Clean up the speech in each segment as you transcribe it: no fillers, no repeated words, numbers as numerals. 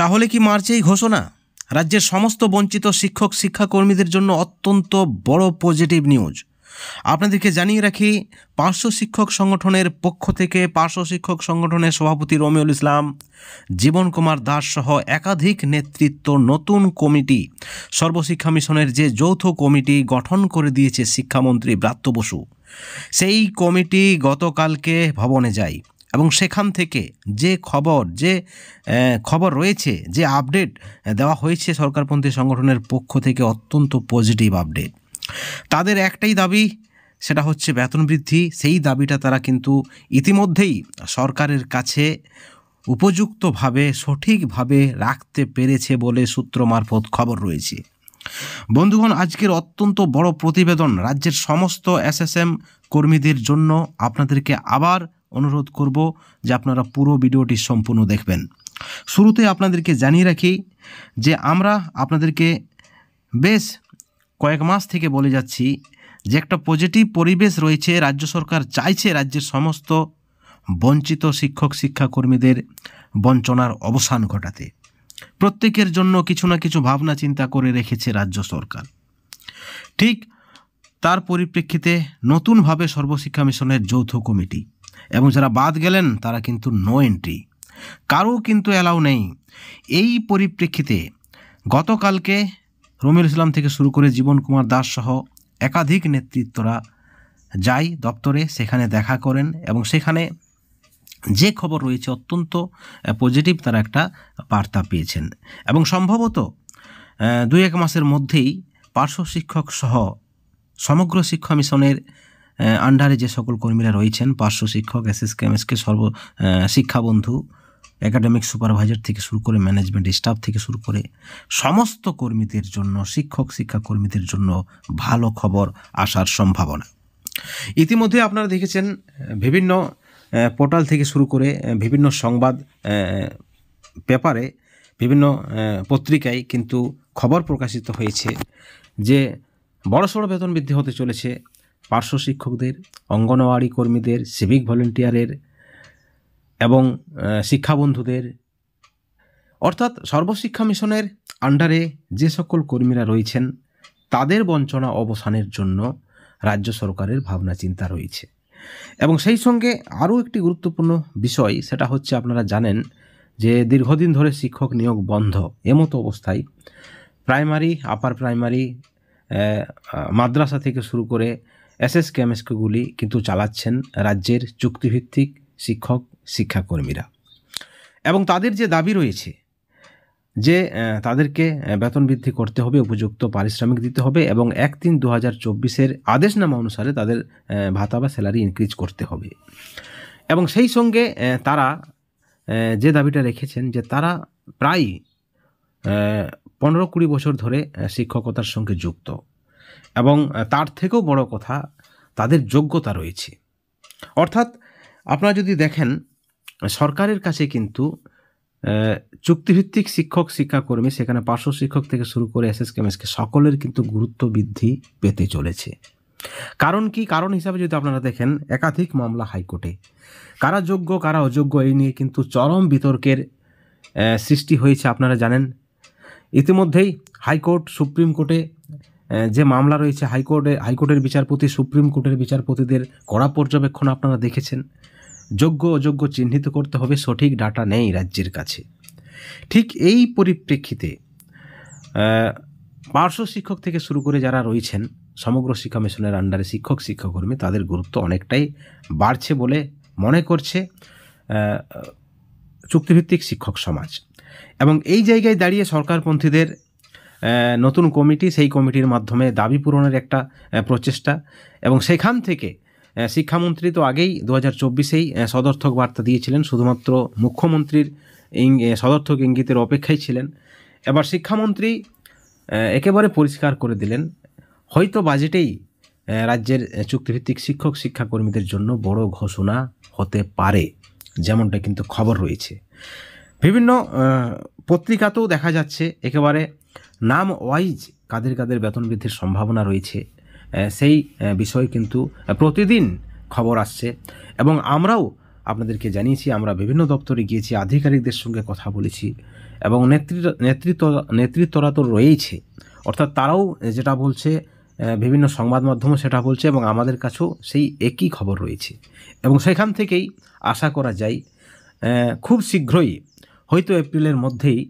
তাহলে কি মার্চেই ঘোষণা? রাজ্যের সমস্ত বঞ্চিত শিক্ষক শিক্ষাকর্মীদের জন্য অত্যন্ত বড় পজিটিভ নিউজ। আপনাদেরকে জানিয়ে রাখি, পার্শ্ব শিক্ষক সংগঠনের পক্ষ থেকে পার্শ্ব শিক্ষক সংগঠনের সভাপতি রমিউল ইসলাম, জীবন কুমার দাস সহ একাধিক নেতৃত্ব নতুন কমিটি, সর্বশিক্ষা মিশনের যে যৌথ কমিটি গঠন করে দিয়েছে শিক্ষামন্ত্রী ব্রাত্য বসু, সেই কমিটি গতকালকে ভবনে যায় এবং সেখান থেকে যে খবর রয়েছে, যে আপডেট দেওয়া হয়েছে সরকারপন্থী সংগঠনের পক্ষ থেকে, অত্যন্ত পজিটিভ আপডেট। তাদের একটাই দাবি, সেটা হচ্ছে বেতন বৃদ্ধি। সেই দাবিটা তারা কিন্তু ইতিমধ্যেই সরকারের কাছে উপযুক্তভাবে সঠিকভাবে রাখতে পেরেছে বলে সূত্র মারফত খবর রয়েছে। বন্ধুগণ, আজকের অত্যন্ত বড় প্রতিবেদন রাজ্যের সমস্ত এসএসএম কর্মীদের জন্য। আপনাদেরকে আবার অনুরোধ করব যে আপনারা পুরো ভিডিওটি সম্পূর্ণ দেখবেন। শুরুতে আপনাদেরকে জানিয়ে রাখি যে আমরা আপনাদেরকে বেশ কয়েক মাস থেকে বলে যাচ্ছি যে একটা পজিটিভ পরিবেশ রয়েছে। রাজ্য সরকার চাইছে রাজ্যের সমস্ত বঞ্চিত শিক্ষক শিক্ষাকর্মীদের বঞ্চনার অবসান ঘটাতে। প্রত্যেকের জন্য কিছু না কিছু ভাবনা চিন্তা করে রেখেছে রাজ্য সরকার। ঠিক তার পরিপ্রেক্ষিতে নতুনভাবে সর্বশিক্ষা মিশনের যৌথ কমিটি, এবং যারা বাদ গেলেন তারা কিন্তু নো এন্ট্রি, কারও কিন্তু অ্যালাউ নেই। এই পরিপ্রেক্ষিতে গতকালকে রমিউল ইসলাম থেকে শুরু করে জীবন কুমার দাস সহ একাধিক নেতৃত্বরা যায় দপ্তরে, সেখানে দেখা করেন এবং সেখানে যে খবর রয়েছে অত্যন্ত পজিটিভ, তারা একটা বার্তা পেয়েছেন এবং সম্ভবত 2-1 মাসের মধ্যেই পার্শ্ব শিক্ষক সহ সমগ্র শিক্ষা মিশনের আন্ডারে যে সকল কর্মীরা রয়েছেন, পার্শ্ব শিক্ষক, এসএসকে, এমএসকে, শিক্ষাবন্ধু, একাডেমিক সুপারভাইজার থেকে শুরু করে ম্যানেজমেন্ট স্টাফ থেকে শুরু করে সমস্ত কর্মীদের জন্য, শিক্ষক শিক্ষাকর্মীদের জন্য ভালো খবর আসার সম্ভাবনা। ইতিমধ্যে আপনারা দেখেছেন বিভিন্ন পোর্টাল থেকে শুরু করে বিভিন্ন সংবাদ পেপারে, বিভিন্ন পত্রিকায় কিন্তু খবর প্রকাশিত হয়েছে যে বড়সড় বেতন বৃদ্ধি হতে চলেছে পার্শ্ব শিক্ষকদের, অঙ্গনওয়াড়ি কর্মীদের, সিভিক ভলেন্টিয়ারের এবং শিক্ষাবন্ধুদের, অর্থাৎ সর্বশিক্ষা মিশনের আন্ডারে যে সকল কর্মীরা রয়েছেন তাদের বঞ্চনা অবসানের জন্য রাজ্য সরকারের ভাবনা চিন্তা রয়েছে। এবং সেই সঙ্গে আরও একটি গুরুত্বপূর্ণ বিষয়, সেটা হচ্ছে আপনারা জানেন যে দীর্ঘদিন ধরে শিক্ষক নিয়োগ বন্ধ। এমতো অবস্থায় প্রাইমারি, আপার প্রাইমারি, মাদ্রাসা থেকে শুরু করে এসএসকে, এমএসকেগুলি কিন্তু চালাচ্ছেন রাজ্যের চুক্তিভিত্তিক শিক্ষক শিক্ষাকর্মীরা। এবং তাদের যে দাবি রয়েছে যে তাদেরকে বেতন বৃদ্ধি করতে হবে, উপযুক্ত পারিশ্রমিক দিতে হবে এবং 1/3/2024 আদেশনামা অনুসারে তাদের ভাতা বা স্যালারি ইনক্রিজ করতে হবে। এবং সেই সঙ্গে তারা যে দাবিটা রেখেছেন যে তারা প্রায় 15-20 বছর ধরে শিক্ষকতার সঙ্গে যুক্ত, এবং তার থেকেও বড় কথা, তাদের যোগ্যতা রয়েছে। অর্থাৎ আপনারা যদি দেখেন, সরকারের কাছে কিন্তু চুক্তিভিত্তিক শিক্ষক শিক্ষাকর্মী, সেখানে পার্শ্ব শিক্ষক থেকে শুরু করে এসএসকে, এমএসকে সকলের কিন্তু গুরুত্ব বৃদ্ধি পেতে চলেছে। কারণ কি? কারণ হিসাবে যদি আপনারা দেখেন, একাধিক মামলা হাইকোর্টে, কারা যোগ্য কারা অযোগ্য এই নিয়ে কিন্তু চরম বিতর্কের সৃষ্টি হয়েছে। আপনারা জানেন ইতিমধ্যেই হাইকোর্ট, সুপ্রিম কোর্টে যে মামলা রয়েছে, হাইকোর্টের বিচারপতি, সুপ্রিম কোর্টের বিচারপতিদের কড়া পর্যবেক্ষণ আপনারা দেখেছেন। যোগ্য অযোগ্য চিহ্নিত করতে হবে, সঠিক ডাটা নেই রাজ্যের কাছে। ঠিক এই পরিপ্রেক্ষিতে পার্শ্ব শিক্ষক থেকে শুরু করে যারা রয়েছেন সমগ্র শিক্ষা মিশনের আন্ডারে শিক্ষক শিক্ষাকর্মী, তাদের গুরুত্ব অনেকটাই বাড়ছে বলে মনে করছে চুক্তিভিত্তিক শিক্ষক সমাজ। এবং এই জায়গায় দাঁড়িয়ে সরকারপন্থীদের নতুন কমিটি, সেই কমিটির মাধ্যমে দাবি পূরণের একটা প্রচেষ্টা। এবং সেখান থেকে শিক্ষামন্ত্রী তো আগেই 2024-এই সদর্থক বার্তা দিয়েছিলেন, শুধুমাত্র মুখ্যমন্ত্রীর সদর্থক ইঙ্গিতের অপেক্ষায় ছিলেন। এবার শিক্ষামন্ত্রী একেবারে পরিষ্কার করে দিলেন, হয়তো বাজেটেই রাজ্যের চুক্তিভিত্তিক শিক্ষক শিক্ষাকর্মীদের জন্য বড় ঘোষণা হতে পারে, যেমনটা কিন্তু খবর রয়েছে। বিভিন্ন পত্রিকাতেও দেখা যাচ্ছে একেবারে নাম ওয়াইজ কাদের কাদের বেতন বৃদ্ধির সম্ভাবনা রয়েছে, সেই বিষয়ে কিন্তু প্রতিদিন খবর আসছে। এবং আমরাও আপনাদেরকে জানিয়েছি, আমরা বিভিন্ন দপ্তরে গিয়েছি, আধিকারিকদের সঙ্গে কথা বলেছি এবং নেতৃত্বরা তো রয়েইছে, অর্থাৎ তারাও যেটা বলছে, বিভিন্ন সংবাদ মাধ্যমও সেটা বলছে এবং আমাদের কাছেও সেই একই খবর রয়েছে। এবং সেখান থেকেই আশা করা যায় খুব শীঘ্রই, হয়তো এপ্রিলের মধ্যেই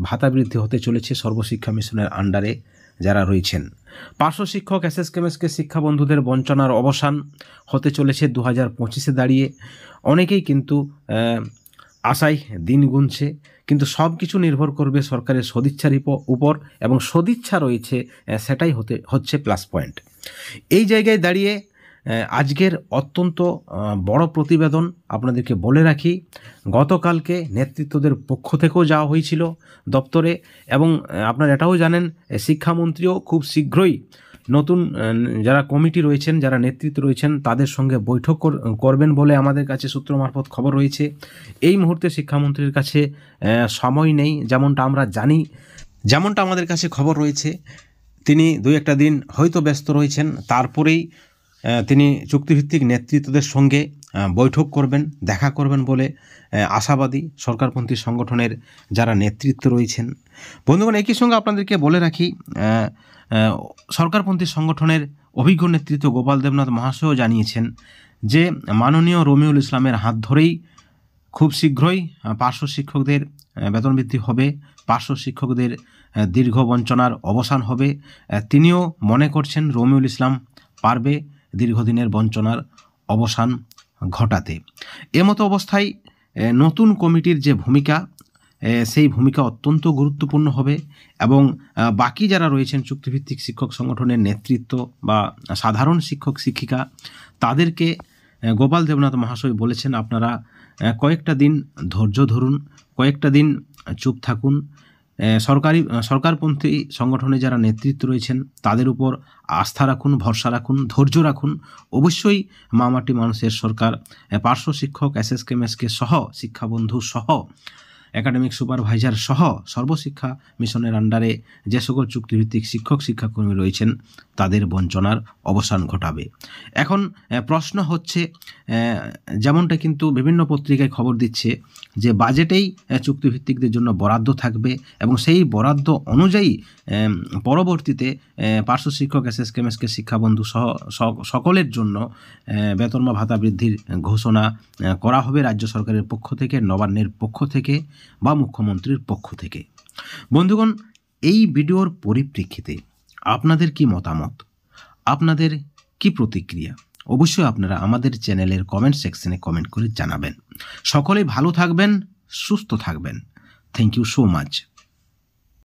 ভাতা বৃদ্ধি হতে চলেছে সর্বশিক্ষা মিশনের আন্ডারে যারা রয়েছেন। পার্শ্ব শিক্ষক এসএসকেএমএসকে শিক্ষাবন্ধুদের বঞ্চনার অবসান হতে চলেছে 2025-এ দাঁড়িয়ে। অনেকেই কিন্তু আশায় দিন গুনছে, কিন্তু সব কিছু নির্ভর করবে সরকারের সদিচ্ছার উপর, এবং সদিচ্ছা রয়েছে সেটাই হচ্ছে প্লাস পয়েন্ট। এই জায়গায় দাঁড়িয়ে আজকের অত্যন্ত বড় প্রতিবেদন আপনাদেরকে বলে রাখি। গতকালকে নেতৃত্বদের পক্ষ থেকেও যাওয়া হয়েছিল দপ্তরে, এবং আপনারা এটাও জানেন শিক্ষামন্ত্রীও খুব শীঘ্রই নতুন যারা কমিটি রয়েছেন, যারা নেতৃত্ব রয়েছেন, তাদের সঙ্গে বৈঠক করবেন বলে আমাদের কাছে সূত্র মারফত খবর রয়েছে। এই মুহূর্তে শিক্ষামন্ত্রীর কাছে সময় নেই, যেমনটা আমরা জানি, যেমনটা আমাদের কাছে খবর রয়েছে। তিনি 2-1 দিন হয়তো ব্যস্ত রয়েছেন, তারপরেই তিনি চুক্তিভিত্তিক নেতৃত্বদের সঙ্গে বৈঠক করবেন, দেখা করবেন বলে আশাবাদী সরকারপন্থী সংগঠনের যারা নেতৃত্ব রয়েছেন। বন্ধুগণ, একই সঙ্গে আপনাদেরকে বলে রাখি, সরকারপন্থী সংগঠনের অভিজ্ঞ নেতৃত্ব গোপাল দেবনাথ মহাশয়ও জানিয়েছেন যে মাননীয় রমিউল ইসলামের হাত ধরেই খুব শীঘ্রই পার্শ্ব শিক্ষকদের বেতন বৃদ্ধি হবে, পার্শ্ব শিক্ষকদের দীর্ঘ বঞ্চনার অবসান হবে। তিনিও মনে করছেন রমিউল ইসলাম পারবে দীর্ঘদিনের বঞ্চনার অবসান ঘটাতে। এমতো অবস্থায় নতুন কমিটির যে ভূমিকা, সেই ভূমিকা অত্যন্ত গুরুত্বপূর্ণ হবে, এবং বাকি যারা রয়েছেন চুক্তিভিত্তিক শিক্ষক সংগঠনের নেতৃত্ব বা সাধারণ শিক্ষক শিক্ষিকা, তাদেরকে গোপাল দেবনাথ মহাশয় বলেছেন আপনারা কয়েকটা দিন ধৈর্য ধরুন, কয়েকটা দিন চুপ থাকুন। সরকারপন্থী সংগঠনে যারা নেতৃত্ব রয়েছেন তাদের উপর আস্থা রাখুন, ভরসা রাখুন, ধৈর্য রাখুন। অবশ্যই মামাটি মানুষের সরকার পার্শ্ব শিক্ষক এসএসকেএমএসকে সহ, শিক্ষাবন্ধু সহ, একাডেমিক সুপারভাইজার সহ সর্বশিক্ষা মিশনের আন্ডারে যে সকল চুক্তিভিত্তিক শিক্ষক শিক্ষাকর্মী রয়েছেন তাদের বঞ্চনার অবসান ঘটাবে। এখন প্রশ্ন হচ্ছে, যেমনটা কিন্তু বিভিন্ন পত্রিকায় খবর দিচ্ছে যে বাজেটেই চুক্তিভিত্তিকদের জন্য বরাদ্দ থাকবে, এবং সেই বরাদ্দ অনুযায়ী পরবর্তীতে পার্শ্ব শিক্ষক এসএসকেএমএসকে শিক্ষাবন্ধু সহ সকলের জন্য বেতন বা ভাতা বৃদ্ধির ঘোষণা করা হবে রাজ্য সরকারের পক্ষ থেকে, নবান্নের পক্ষ থেকে বা মুখ্যমন্ত্রীর পক্ষ থেকে। বন্ধুগণ, এই ভিডিওর পরিপ্রেক্ষিতে আপনাদের কি মতামত, আপনাদের কি প্রতিক্রিয়া, অবশ্যই আপনারা আমাদের চ্যানেলের কমেন্ট সেকশনে কমেন্ট করে জানাবেন। সকলেই ভালো থাকবেন, সুস্থ থাকবেন। Thank you so much.